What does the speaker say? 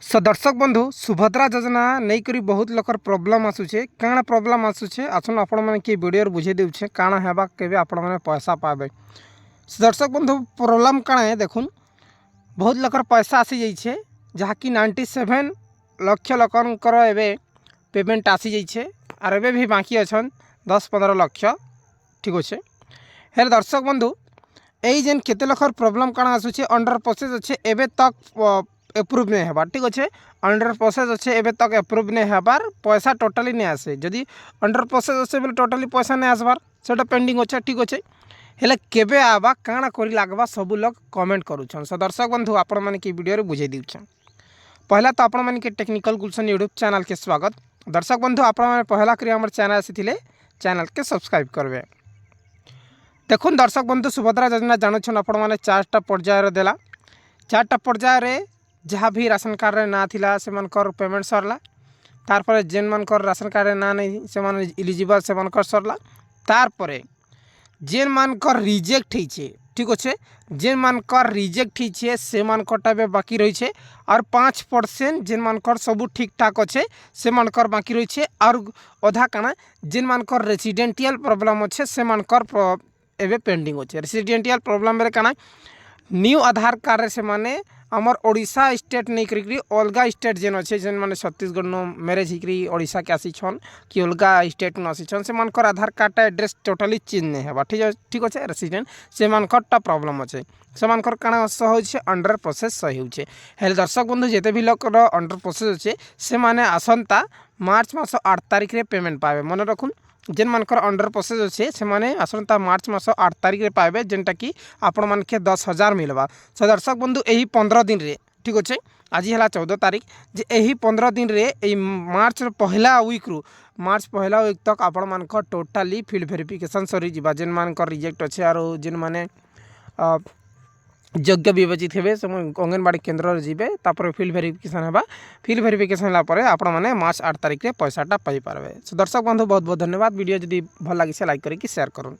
सो दर्शक बंधु सुभद्रा योजना नहीं करी बहुत लोकर प्रॉब्लम आसुचे काଣା प्रॉब्लम आसुचे आसन आपण माने के वीडियो बुझे देउछे काଣା हेबा केबे आपण माने पैसा पाबे। सो दर्शक बंधु प्रॉब्लम काଣା है देखुन बहुत लोकर पैसा आसी जाइछे जहा कि 97 लाख लोकनकर एबे पेमेंट आसी जाइछे आर एबे भी बाकी अछन 10-15 लाख ठीक अच्छे। हेर दर्शक बंधु यही जेन केते लोकर प्रॉब्लम काଣା आसुचे अंडर प्रोसेस अच्छे एबे तक एप्रूव नहीं होबार ठीक अच्छे अंडर प्रोसेस अच्छे एबे तक एप्रूव नहीं होबार पैसा टोटाली नहीं आसे जदि अंडर प्रोसेस अच्छे बोले टोटाली पैसा नहीं आसबार सेटा पेंडिंग अच्छे ठीक अच्छे हेले केबे आबा काଣା करी लागबा सब लोग कमेंट करूछन। सो दर्शक बंधु आपण माने की वीडियो रे बुझे दिउछन। पहला तो आपण माने के टेक्निकल गुलशन यूट्यूब चैनल के स्वागत। दर्शक बंधु आपण माने पहला करी हमर चैनल आसीथिले चैनल के सब्सक्राइब करबे। देखुन दर्शक बंधु सुभद्रा योजना जानुछन आपण माने 4टा पर्याय रे देला 4टा पर्याय रे जहाँ भी राशन कार्ड रे ना थिला से मनकर पेमेंट सरला तार पर जेन मनकर राशन कार्ड रे ना नहीं से मन एलिजिबल से मनकर सरला तार पर जेन मनकर रिजेक्ट होइछे ठीक अच्छे जेन मनकर रिजेक्ट होइछे से मनकटा बे बाकी रही छे और 5% जेन मनकर सब ठीक ठाक अच्छे से मनकर बाकी रही छे और अधा काना जेन मनकर रेसिडेंटियल प्रॉब्लम अच्छे से मनकर एबे पेंडिंग अच्छे। रेसिडेंटियल प्रॉब्लम रे काना न्यू आधार कार्ड से माने आमर ओडिशा स्टेट नहीं करी अलगा स्टेट जेन अच्छे जेन माने छत्तीसगढ़ नो मैरेज हिकरी ओडिशा के आसीछन कि अलगा स्टेट नो आसीछन से मनकर Aadhaar card address totally change नहीं हेबा ठीक अच्छे रेसिडेंट से मनकरटा प्रॉब्लम अच्छे से मनकर काଣା होइछे अंडर प्रोसेस सही होइछे। हेल दर्शक बंधु जेते भी लोकर अंडर प्रोसेस अच्छे से माने आसंता मार्च मास 8 तारिख रे पेमेंट पावे मन रखुन जेन मनकर अंडर प्रोसेस अच्छे से माने आसंता मार्च मास 8 तारिख रे पावे जेनटा कि आपण मन के 10,000 मिलवा। सो दर्शक बंधु यही 15 दिन रे ठीक अच्छे आज है 14 तारिख जे यही 15 दिन रे यही मार्च पहला वीक रु मार्च पहला वीक तक आपण मन टोटाली फील्ड वेरिफिकेशन सरी जिबा जेन मनकर रिजेक्ट अच्छे और जेन माने योग्य विवेचित हेबे से अंगनवाड़ी केन्द्र जीवे तापर फील्ड वेरिफिकेशन हेबा फील्ड वेरिफिकेशन होला परे आपण माने मार्च 8 तारिख रे पैसाटा पाई पारबे। सो दर्शक बंधु बहुत बहुत धन्यवाद वीडियो जदि भल लागिसे लाइक करिकि शेयर करूँ।